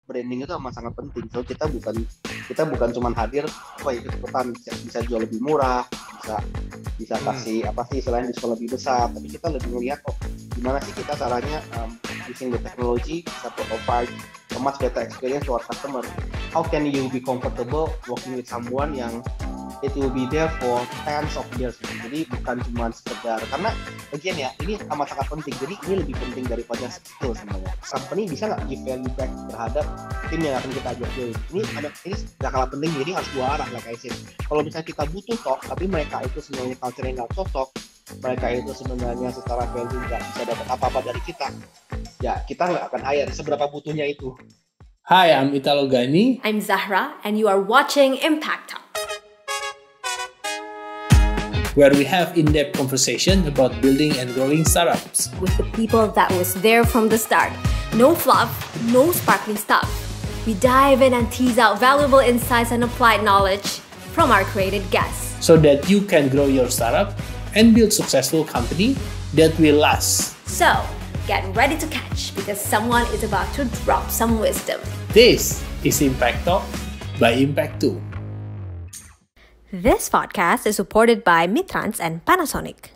branding itu amat sangat penting. So kita bukan cuma hadir, ikut-ikutan bisa jual lebih murah, bisa kasih apa sih istilahnya diskon lebih besar, tapi kita lebih melihat gimana sih kita caranya using the technology bisa provide a much better experience to our customer. How can you be comfortable working with someone yang it will be there for tens of years. Jadi bukan cuma sekedar, karena again ya, ini amat sangat penting. Jadi ini lebih penting daripada skill sebenarnya. Company bisa nggak give value back terhadap tim yang akan kita ajak join. Ini nggak kalah penting. Jadi harus dua arah lah kayak sih. Kalau misalnya kita butuh kok, tapi mereka itu sebenarnya culture-nya nggak cocok, mereka itu sebenarnya secara value nggak bisa dapat apa-apa dari kita, ya kita nggak akan hire seberapa butuhnya itu. Hi, I'm Italo Gani. I'm Zahra, and you are watching Impact Talk, where we have in-depth conversation about building and growing startups. with the people that was there from the start. No fluff, no sparkling stuff. We dive in and tease out valuable insights and applied knowledge from our created guests, So that you can grow your startup and build successful company that will last. So, get ready to catch because someone is about to drop some wisdom. This is Impact Talk by Impact 2. This podcast is supported by Mitrans and Panasonic.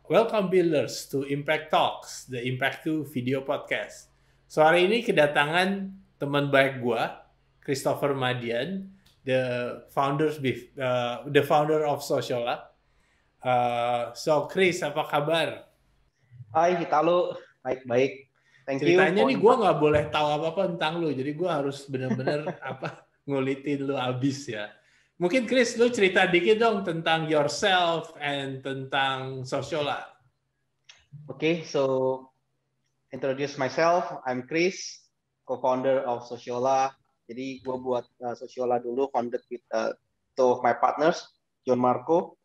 Welcome builders to Impact Talks, the Impact 2 video podcast. So hari ini kedatangan teman baik gua, Christopher Madian, the founder of Sociola. So Chris, apa kabar? Hai Italo, baik-baik. Thank you. Ceritanya nih gue nggak boleh tahu apa-apa tentang lu, jadi gue harus benar-benar ngulitin lu abis ya. Mungkin Chris, lu cerita dikit dong tentang yourself and tentang Sociola. Okay, so introduce myself. I'm Chris, co-founder of Sociola. Jadi gue buat Sociola dulu, founded with two of my partners, John Marco,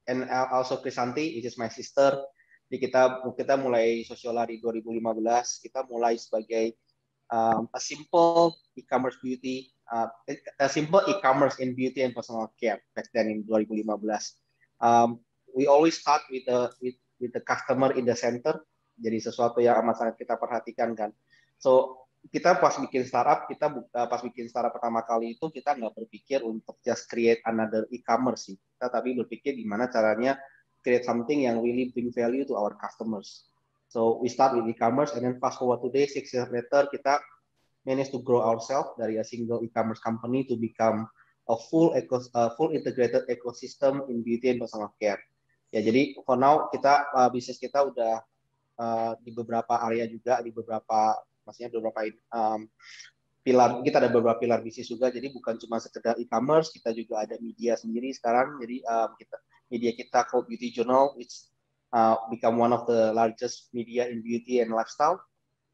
and also Krisanti, which is my sister. Jadi kita mulai Sociola di 2015. Kita mulai sebagai a simple e-commerce beauty, a simple e-commerce in beauty and personal care back then in 2015. We always start with the customer in the center. Jadi sesuatu yang amat sangat kita perhatikan kan. So kita pas bikin startup pertama kali itu kita nggak berpikir untuk just create another e-commerce sih. Kita tapi berpikir gimana caranya create something yang really bring value to our customers. So we start with e-commerce and then fast forward today, 6 years later, kita manage to grow ourselves dari a single e-commerce company to become a full integrated ecosystem in beauty and personal care. Ya jadi for now bisnis kita udah di beberapa area juga, pilar. Kita ada beberapa pilar bisnis juga. Jadi bukan cuma sekedar e-commerce, kita juga ada media sendiri sekarang. Jadi media kita called Beauty Journal, which become one of the largest media in beauty and lifestyle.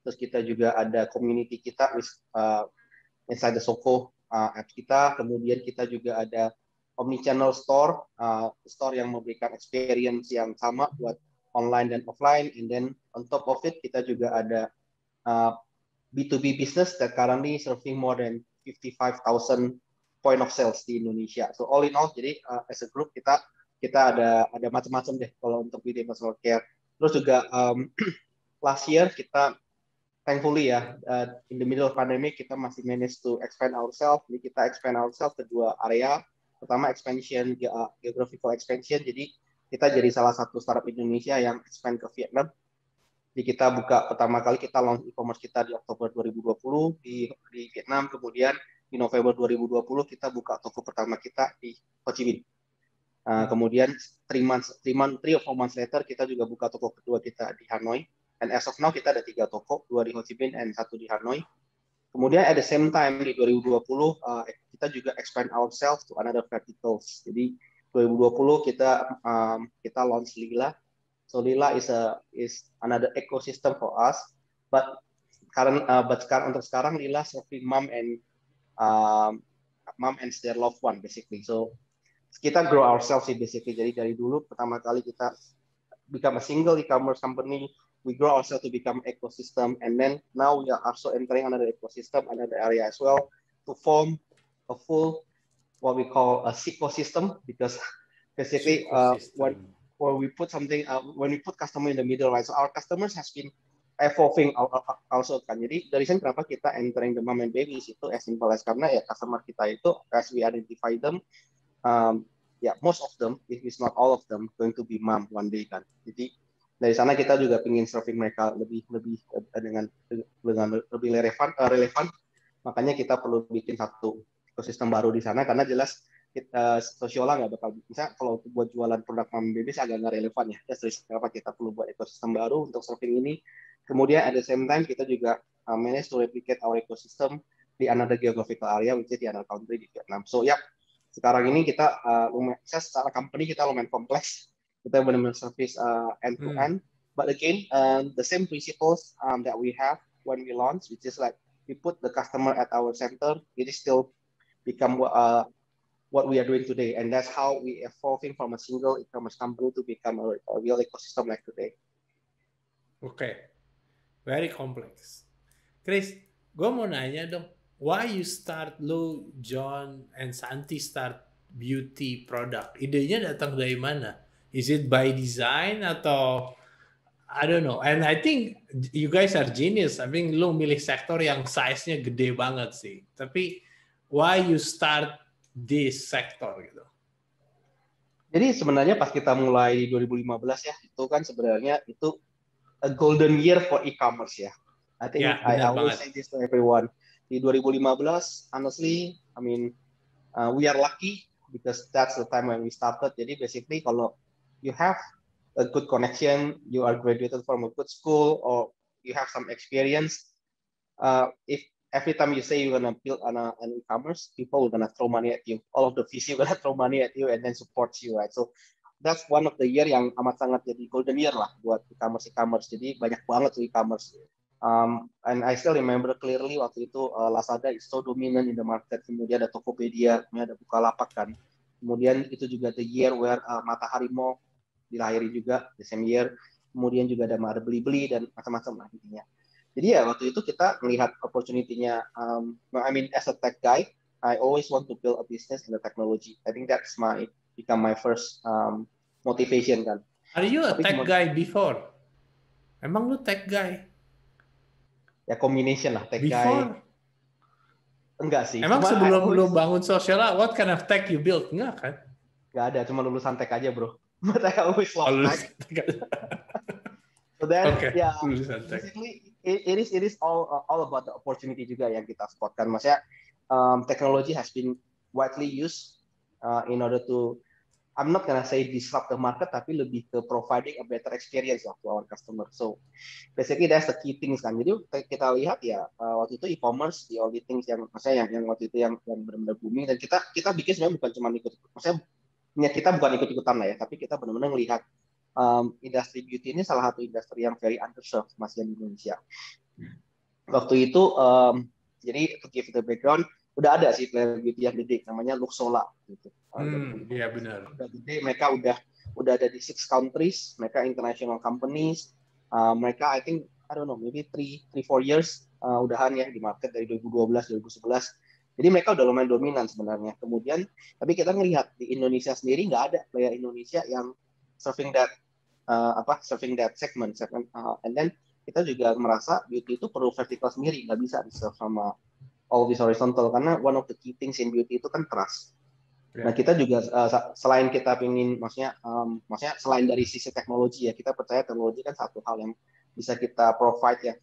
Terus kita juga ada community kita inside the Soko app kita. Kemudian kita juga ada omnichannel store yang memberikan experience yang sama buat online dan offline. And then on top of it kita juga ada B2B business that currently serving more than 55,000 point of sales di Indonesia. So all in all, jadi as a group kita ada macam-macam deh kalau untuk beauty and personal care. Terus juga last year kita thankfully in the middle of pandemic kita masih manage to expand ourselves. Jadi kita expand ourselves ke dua area. Pertama expansion, geographical expansion. Jadi kita jadi salah satu startup Indonesia yang expand ke Vietnam. Jadi kita pertama kali kita launch e-commerce kita di Oktober 2020 di Vietnam. Kemudian di November 2020 kita buka toko pertama kita di Ho Chi Minh. Kemudian 3 or 4 months later kita juga buka toko kedua kita di Hanoi. And as of now kita ada 3 toko, 2 di Ho Chi Minh and 1 di Hanoi. Kemudian at the same time di 2020 kita juga expand ourselves to another verticals. Jadi 2020 kita launch Lila. So Lila is another ecosystem for us. But untuk sekarang Lila serving mom and their loved one basically. So kita grow ourselves sih basically. Jadi dari dulu pertama kali kita become a single e-commerce company, we grow ourselves to become ecosystem, and then now we are also entering another ecosystem, another area as well, to form a full what we call a ecosystem, because basically when we put something when we put customer in the middle, right? So our customers has been evolving also kan. Jadi dari sini kenapa kita entering the mom and babies itu as simple as karena ya customer kita itu as we identify them, most of them, if it's not all of them, going to be mom one day kan. Jadi dari sana kita juga ingin serving mereka lebih dengan lebih relevan. Makanya kita perlu bikin satu ekosistem baru di sana karena jelas kita Sociolla nggak bakal bisa kalau buat jualan produk mom baby agak nggak relevan ya. Jadi kenapa kita perlu buat ekosistem baru untuk serving ini. Kemudian at the same time kita juga manage to replicate our ecosystem di another geographical area which is di another country di Vietnam. So sekarang ini kita secara company kita lumayan kompleks. Kita benar-benar service end to end. But again, the same principles that we have when we launch, which is like we put the customer at our center. It is still become what we are doing today, and that's how we evolving from a single e-commerce company to become a real ecosystem like today. Okay, very complex. Chris, gue mau nanya dong. Why you start John and Santi start beauty product? Idenya datang dari mana? Is it by design atau I don't know. And I think you guys are genius. I mean, lu milih sektor yang size-nya gede banget sih. Tapi why you start this sector gitu? Jadi sebenarnya pas kita mulai 2015 ya, itu kan sebenarnya itu a golden year for e-commerce ya. I think I always say this to everyone. Di 2015, honestly, I mean, we are lucky because that's the time when we started. Jadi basically kalau you have a good connection, you are graduated from a good school, or you have some experience, if every time you say you're gonna build an e-commerce, people are gonna throw money at you. All of the VC are gonna throw money at you and then support you, right? So that's one of the year yang amat sangat jadi golden year lah buat e-commerce. Jadi banyak banget tuh e-commerce. And I still remember clearly waktu itu Lazada is so dominant in the market. Kemudian ada Tokopedia, kemudian ada Bukalapak kan. Kemudian itu juga the year where Matahari Mall dilahiri juga the same year. Kemudian juga ada Beli-Beli dan macam-macam lah intinya. Jadi ya waktu itu kita melihat opportunity-nya. I mean as a tech guy, I always want to build a business in the technology. I think that's become my first motivation kan. Are you a tech guy before? Emang lu tech guy? Ya combination lah tech before? guy. Enggak sih. Emang sebelum lu bangun Sociolla, what kind of tech you build? Enggak kan? Enggak ada, cuma lulusan tech aja bro. But I always love tech. So then, basically it is all about the opportunity juga yang kita spotkan. Maksudnya technology has been widely used in order to, I'm not gonna say disrupt the market, tapi lebih ke providing a better experience to our customer. So basically that's the key things kan. Jadi kita lihat ya waktu itu e-commerce the only things yang maksudnya yang waktu itu yang benar-benar booming, dan kita bikin sebenarnya bukan cuma maksudnya kita bukan ikut-ikutan lah ya, tapi kita benar-benar melihat industri beauty ini salah satu industri yang very underserved masih di Indonesia. Waktu itu jadi to give the background, udah ada sih player beauty yang gede namanya Luxola gitu. Iya benar. Udah gede, mereka udah ada di 6 countries, mereka international companies. Mereka I think I don't know maybe 3-4 years udahan ya di market dari 2012 2011. Jadi mereka udah lumayan dominan sebenarnya. Kemudian tapi kita ngelihat di Indonesia sendiri nggak ada player Indonesia yang serving that segment. And then kita juga merasa beauty itu perlu vertical sendiri, nggak bisa di-serve sama all this horizontal, karena one of the key things in beauty itu kan trust. Nah kita juga selain kita pingin, maksudnya selain dari sisi teknologi ya, kita percaya teknologi kan satu hal yang bisa kita provide ya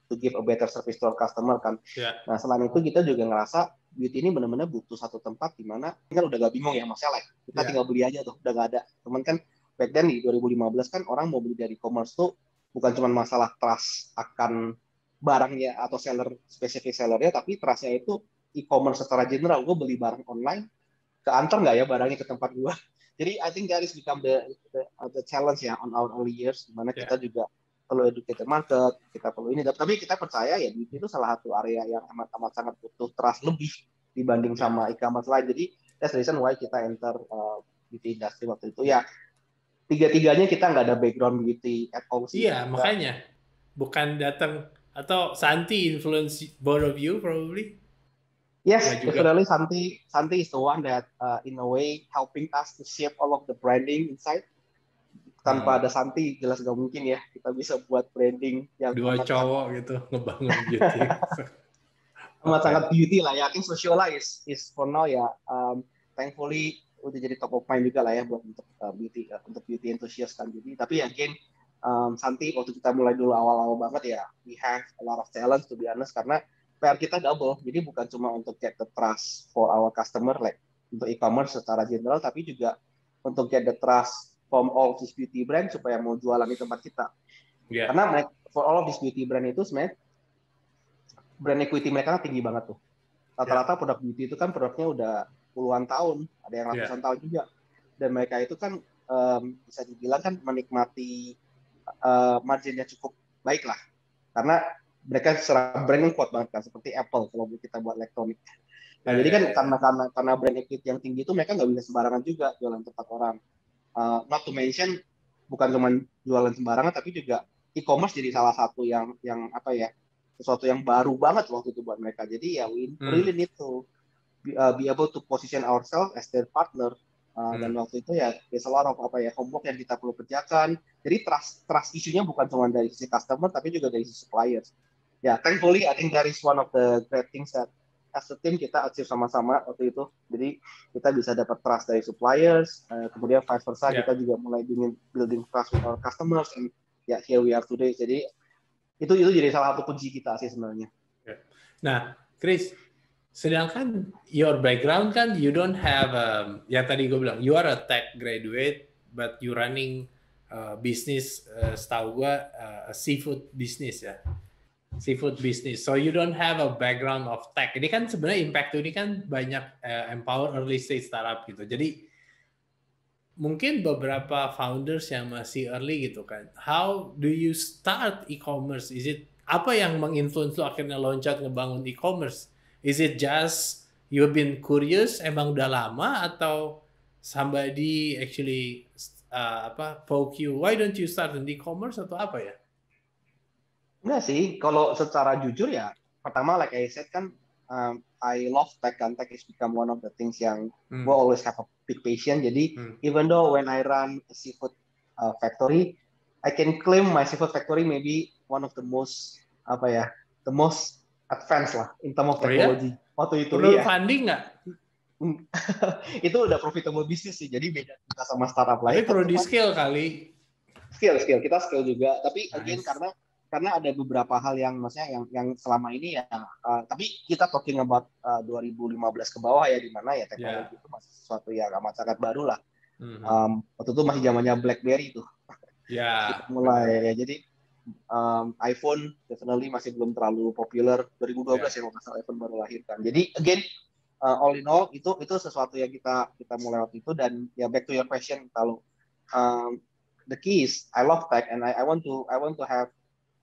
to give a better service to our customer kan. Nah selain itu kita juga ngerasa beauty ini benar-benar butuh satu tempat di mana kan udah gak bingung ya masalah kita tinggal beli aja tuh, udah gak ada. Teman kan back then di 2015 kan orang mau beli dari e-commerce tuh bukan cuma masalah trust akan barangnya atau spesifik sellernya, tapi trustnya itu e-commerce secara general. Gue beli barang online, keantar nggak ya barangnya ke tempat gue. Jadi I think that is become the challenge ya on our early years, dimana kita juga perlu educate the market, kita perlu ini. Tapi kita percaya ya beauty itu salah satu area yang amat sangat butuh trust lebih dibanding sama e-commerce lain. Jadi that's the reason why kita enter beauty industry waktu itu ya. Tiga-tiganya kita nggak ada background beauty at all sih. Iya, makanya bukan datang atau Santi influence both of you probably. Yes, definitely Santi is the one that in a way helping us to shape all of the branding inside. tanpa ada Santi jelas gak mungkin ya kita bisa buat branding yang dua cowok gitu ngebangun beauty. amat sangat beauty lah ya. I think Sociola is for now ya, thankfully udah jadi top of mind juga lah ya buat untuk beauty enthusiast kan. Jadi tapi again Santi waktu kita mulai dulu awal-awal banget ya, we have a lot of challenge to be honest, karena PR kita double. Jadi bukan cuma untuk get the trust for our customer like untuk e-commerce secara general, tapi juga untuk get the trust from all of these beauty brand supaya mau jualan di tempat kita. Yeah. Karena for all of these beauty brand itu sebenarnya brand equity mereka tinggi banget tuh. Rata-rata produk beauty itu kan produknya udah puluhan tahun, ada yang ratusan tahun juga. Dan mereka itu kan bisa dibilang kan menikmati marginnya cukup baik lah. Karena mereka secara brand kuat banget kan, seperti Apple kalau kita buat elektronik. Nah, jadi kan karena brand equity yang tinggi itu mereka nggak bisa sembarangan juga jualan tempat orang. Not to mention bukan cuma jualan sembarangan, tapi juga e-commerce jadi salah satu yang apa ya, sesuatu yang baru banget waktu itu buat mereka. Jadi ya we really need to be able to position ourselves as their partner. Dan waktu itu ya there's a lot of apa ya homework yang kita perlu kerjakan. Jadi trust isunya bukan cuma dari sisi customer tapi juga dari sisi suppliers. Ya, thankfully I think that is one of the great things that as a team kita achieve sama-sama waktu itu. Jadi kita bisa dapat trust dari suppliers, kemudian vice versa kita juga mulai building trust with our customers, and ya here we are today. Jadi itu jadi salah satu kunci kita sih sebenarnya. Nah, Chris, sedangkan your background kan you don't have ya tadi gue bilang you are a tech graduate but you running business setahu gue seafood business ya. Seafood business. So you don't have a background of tech. Ini kan sebenarnya Impact ini kan banyak empower early stage startup gitu. Jadi mungkin beberapa founders yang masih early gitu kan. How do you start e-commerce? Is it apa yang menginfluence lo akhirnya loncat ngebangun e-commerce? Is it just you've been curious emang udah lama atau somebody actually poke you? Why don't you start in e-commerce atau apa ya? Enggak sih, kalau secara jujur ya, pertama like I said kan, I love tech kan, tech is become one of the things yang gue always have a big passion. Jadi even though when I run a seafood factory, I can claim my seafood factory maybe one of the most the most advanced lah in terms of technology. Waktu itu perlu funding nggak? Itu udah profitable business sih, jadi beda kita sama startup lain. Tapi perlu di scale kali. Skill kita scale juga, tapi again karena ada beberapa hal yang maksudnya yang selama ini ya, tapi kita talking about 2015 ke bawah ya, di mana ya teknologi itu masih sesuatu yang amat sangat baru lah. Waktu itu masih zamannya BlackBerry tuh. Kita mulai ya, jadi iPhone definitely masih belum terlalu populer. 2012 ya kalau nggak salah iPhone baru lahir kan. Jadi again all in all itu sesuatu yang kita mulai waktu itu. Dan ya back to your question, kalau the key is I love tech and I want to have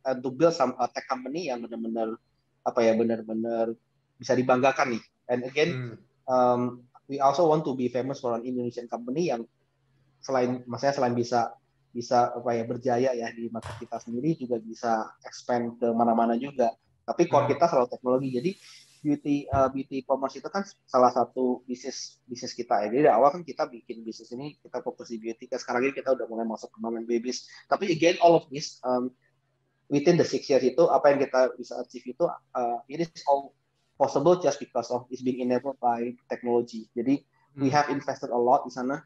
to build some tech company yang benar-benar benar-benar bisa dibanggakan nih. And again, we also want to be famous for an Indonesian company yang selain bisa berjaya ya di market kita sendiri, juga bisa expand ke mana-mana juga. Tapi core kita selalu teknologi. Jadi beauty commerce itu kan salah satu bisnis kita ya. Jadi dari awal kan kita bikin bisnis ini, kita fokus di beauty. Sekarang ini kita udah mulai masuk ke mom and babies. Tapi again all of this within the 6 years itu apa yang kita bisa achieve itu it is all possible just because of it's being enabled by technology. Jadi we have invested a lot di sana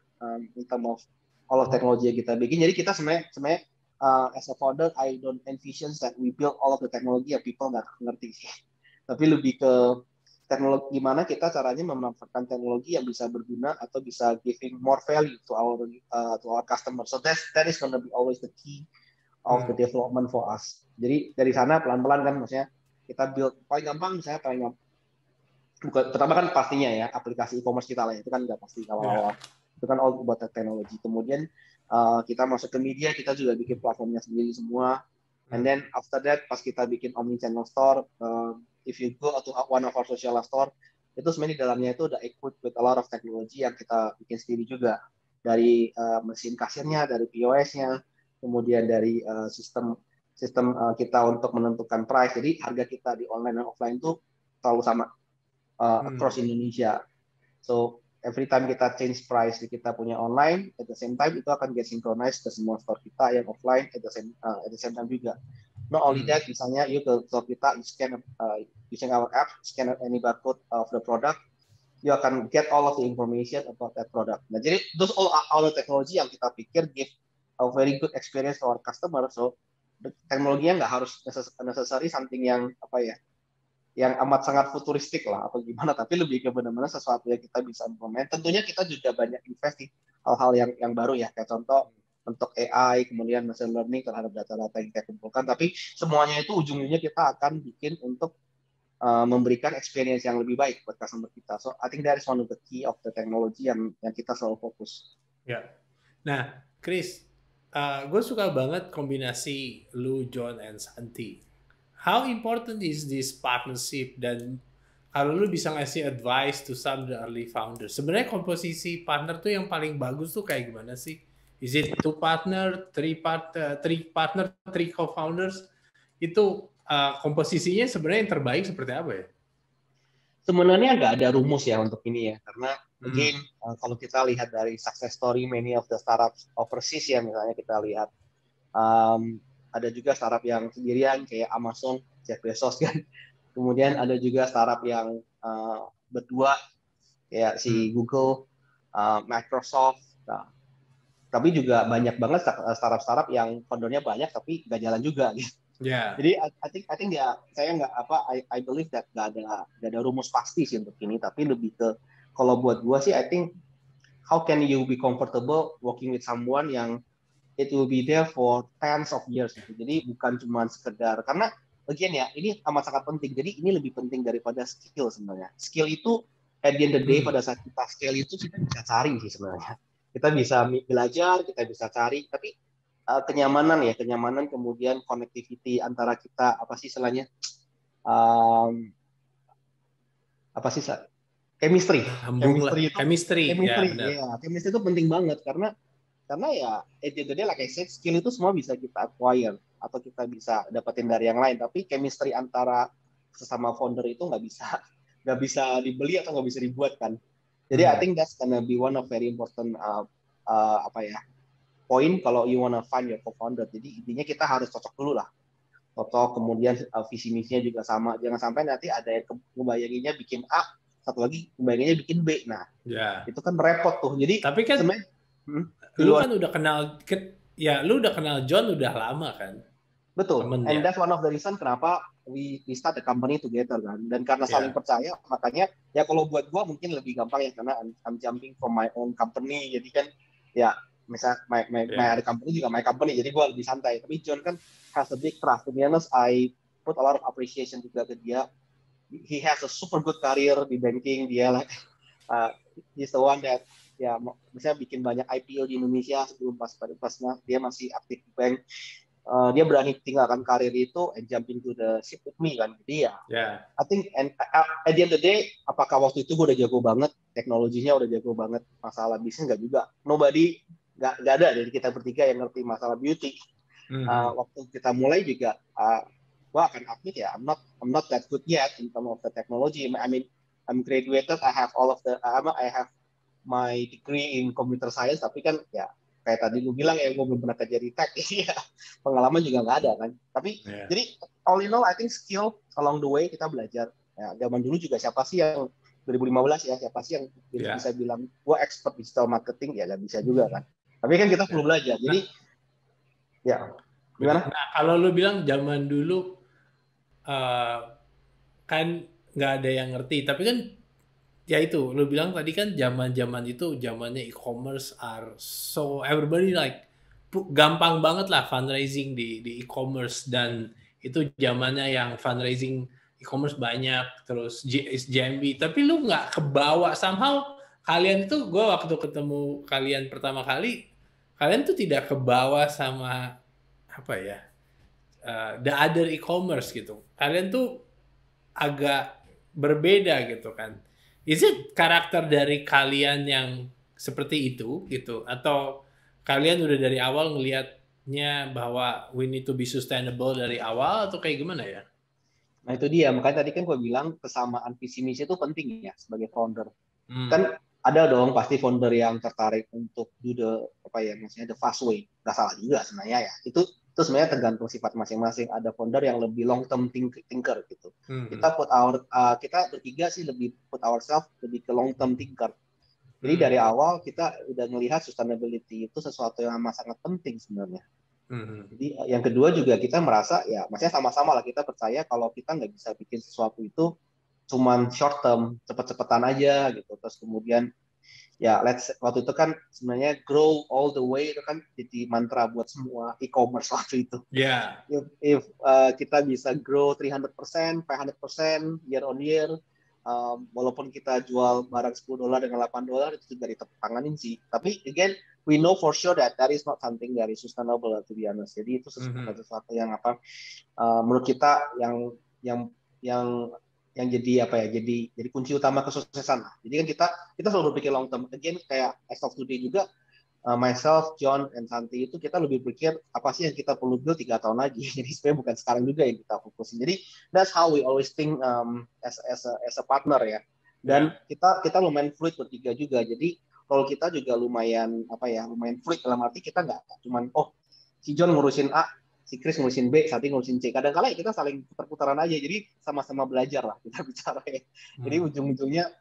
in terms of all of teknologi yang kita bikin. Jadi kita sebenarnya as a founder I don't envision that we build all of the technology yang people nggak ngerti sih. Tapi lebih ke teknologi gimana kita caranya memanfaatkan teknologi yang bisa berguna atau bisa giving more value to our customer. So that is gonna be always the key of the development for us. Jadi dari sana pelan-pelan kan, maksudnya kita build paling gampang, misalnya pertama kan pastinya ya aplikasi e-commerce kita lah, itu kan nggak pasti awal-awal. Itu kan all about teknologi. Kemudian kita masuk ke media, kita juga bikin platformnya sendiri semua. And then after that pas kita bikin omni-channel store, if you go to one of our social store, itu sebenarnya di dalamnya itu udah equipped with a lot of teknologi yang kita bikin sendiri juga. Dari mesin kasirnya, dari POS-nya, kemudian dari sistem kita untuk menentukan price. Jadi harga kita di online dan offline itu selalu sama across Indonesia. So every time kita change price di kita punya online, at the same time itu akan get synchronized ke semua store kita yang offline at the same time juga. Not only that, misalnya you ke store kita, you scan using our app, scan any barcode of the product, you akan get all of the information about that product. Nah, jadi those all the technology yang kita pikir give a very good experience to our customer. So teknologinya nggak harus necessary something yang yang amat sangat futuristik lah atau gimana, tapi lebih ke benar-benar sesuatu yang kita bisa implement. Tentunya kita juga banyak invest di hal-hal yang baru ya, kayak contoh untuk AI, kemudian machine learning terhadap data-data yang kita kumpulkan, tapi semuanya itu ujung-ujungnya kita akan bikin untuk memberikan experience yang lebih baik buat customer kita. So I think that is one of the key of the technology yang kita selalu fokus. Ya. Nah, Chris, gue suka banget kombinasi lu, John, and Santi. How important is this partnership, dan kalau lu bisa ngasih advice to some of the early founders, sebenarnya komposisi partner tuh yang paling bagus tuh kayak gimana sih? Is it 2 partner, 3 partner, 3 co-founders? Itu komposisinya sebenarnya yang terbaik seperti apa ya? Sebenarnya nggak ada rumus ya untuk ini ya, karena again kalau kita lihat dari success story many of the startups overseas ya, misalnya kita lihat ada juga startup yang sendirian kayak Amazon, Jeff Bezos kan. Kemudian ada juga startup yang berdua kayak si Google, Microsoft. Nah, tapi juga banyak banget startup yang foundernya banyak tapi nggak jalan juga gitu. Yeah. Jadi I think ya saya I believe that nggak ada rumus pasti sih untuk ini, tapi lebih ke kalau buat gua sih I think how can you be comfortable working with someone yang it will be there for tens of years gitu. Jadi bukan cuma sekedar, karena again ya ini amat sangat penting. Jadi ini lebih penting daripada skill sebenarnya. Skill itu at the end of the day pada saat kita skill itu kita bisa cari sih sebenarnya. Kita bisa belajar, kita bisa cari, tapi kenyamanan kemudian connectivity antara kita chemistry itu penting banget karena ya at the end of the day like I said, skill itu semua bisa kita acquire atau kita bisa dapetin dari yang lain, tapi chemistry antara sesama founder itu nggak bisa dibeli atau nggak bisa dibuat kan. Jadi I think that's gonna be one of very important point kalau you wanna find your co-founder. Jadi intinya kita harus cocok dulu lah. Cocok, kemudian visi misinya juga sama. Jangan sampai nanti ada yang ngebayanginnya bikin A, satu lagi ngebayanginnya bikin B. Nah, itu kan repot tuh. Jadi tapi kan lu kan udah kenal John udah lama kan? Betul. And that's one of the reason kenapa we start the company together kan. Dan karena saling percaya, makanya ya kalau buat gua mungkin lebih gampang ya karena I'm jumping from my own company. Jadi kan ya misalnya my company juga my company, jadi gua lebih santai. Tapi John kan has a big trust. To be honest, I put a lot of appreciation juga ke dia. He has a super good career di banking. Dia he's the one that misalnya bikin banyak IPO di Indonesia sebelum pasnya dia masih aktif di bank. Dia berani tinggalkan karir itu and jump into the ship with me kan. Jadi I think and at the end of the day, apakah waktu itu gue udah jago banget, teknologinya udah jago banget, masalah bisnis nggak juga. Nobody, nggak ada dari kita bertiga yang ngerti masalah beauty. Waktu kita mulai juga, gue akan admit ya, I'm not that good yet in terms of the technology. I mean, I'm graduated, I have I have my degree in computer science, tapi kan ya kayak tadi lu bilang ya, gue belum pernah kerja di tech, ya pengalaman juga nggak ada kan. Tapi jadi all in all, I think skill along the way kita belajar. Ya, zaman dulu juga siapa sih yang 2015 ya, siapa sih yang bisa bilang gue expert digital marketing, ya nggak bisa juga kan. Tapi kan kita perlu belajar. Jadi gimana? Nah kalau lu bilang zaman dulu kan nggak ada yang ngerti, tapi kan ya itu, lu bilang tadi kan zaman itu zamannya e-commerce are so everybody like gampang banget lah fundraising di e-commerce, dan itu zamannya yang fundraising e-commerce banyak, terus JMB, tapi lu nggak kebawa somehow. Kalian itu, gue waktu ketemu kalian pertama kali, kalian tuh tidak kebawa sama the other e-commerce gitu. Kalian tuh agak berbeda gitu kan. Is it karakter dari kalian yang seperti itu gitu, atau kalian udah dari awal ngelihatnya bahwa we need to be sustainable dari awal, atau kayak gimana ya? Nah itu dia, makanya tadi kan gue bilang kesamaan visi misi itu penting ya sebagai founder. Kan ada dong pasti founder yang tertarik untuk do the fast way. Nggak salah juga sebenarnya ya. Itu sebenarnya tergantung sifat masing-masing. Ada founder yang lebih long term thinker gitu. Kita bertiga sih lebih put ourselves lebih ke long term thinker. Jadi dari awal kita udah melihat sustainability itu sesuatu yang amat sangat penting sebenarnya. Jadi yang kedua juga kita merasa ya, maksudnya sama-sama lah kita percaya kalau kita nggak bisa bikin sesuatu itu cuman short term, cepet-cepetan aja gitu. Terus kemudian ya waktu itu kan sebenarnya grow all the way itu kan jadi mantra buat semua e-commerce waktu itu. Yeah. If kita bisa grow 300%, 500% year on year, walaupun kita jual barang $10 dengan $8 itu juga ditanganin sih. Tapi again, we know for sure that is not something that is sustainable to be honest. Jadi itu sesuatu yang menurut kita yang jadi jadi kunci utama kesuksesan. Jadi kan kita selalu berpikir long term. Again kayak as of today juga myself, John, and Santi itu kita lebih berpikir apa sih yang kita perlu build 3 tahun lagi. Jadi sebenarnya bukan sekarang juga yang kita fokusin. Jadi that's how we always think as a partner ya. Dan kita lumayan fluid bertiga juga. Jadi kalau kita juga lumayan fluid dalam arti kita nggak cuman si John ngurusin A, si Chris ngurusin B, Santi ngurusin C. Kadang-kala ya kita saling putar-putaran aja. Jadi sama-sama belajar lah kita bicara ya. Jadi ujung-ujungnya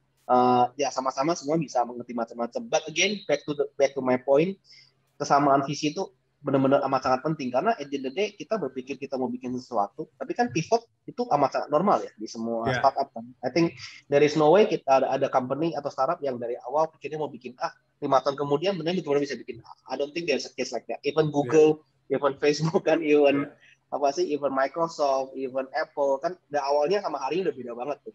ya sama-sama semua bisa mengerti macam-macam. But again, back to my point, kesamaan visi itu benar-benar amat sangat penting karena at the end of the day kita berpikir kita mau bikin sesuatu, tapi kan pivot itu amat sangat normal ya di semua startup kan. I think there is no way kita ada company atau startup yang dari awal pikirnya mau bikin A, 5 tahun kemudian benar benar bisa bikin A. I don't think there's a case like that. Even Google, even Facebook kan, even even Microsoft, even Apple kan dari awalnya sama hari ini udah beda banget tuh.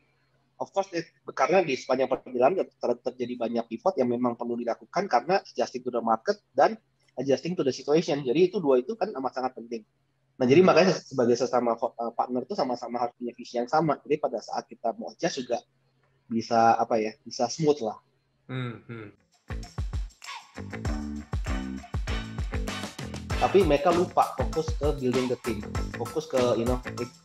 Of course, karena di sepanjang perjalanan terjadi banyak pivot yang memang perlu dilakukan karena adjusting to the market dan adjusting to the situation. Jadi dua itu kan amat sangat penting. Nah, jadi makanya sebagai sesama partner itu sama-sama harus punya visi yang sama. Jadi pada saat kita mau adjust juga bisa bisa smooth lah. Tapi mereka lupa fokus ke building the team, fokus ke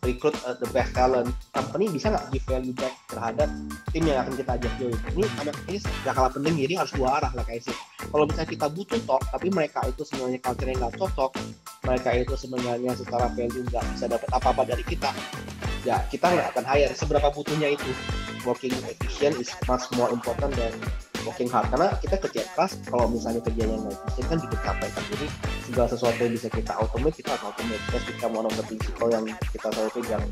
recruit the best talent. Company bisa nggak give value back terhadap tim yang akan kita ajak join. Ini nggak kalah penting, jadi harus dua arah lah kayak sih. Kalau misalnya kita butuh tapi mereka itu sebenarnya culture-nya nggak cocok, mereka itu sebenarnya secara value nggak bisa dapat apa-apa dari kita, ya kita nggak akan hire. Seberapa butuhnya itu, working efficient is much more important than working hard, karena kita kerja keras. Kalau misalnya kerjanya nggak efisien kan juga capek kan. Jadi segala sesuatu yang bisa kita automate, kita harus automate. That's become one of the principle yang kita selalu pegang.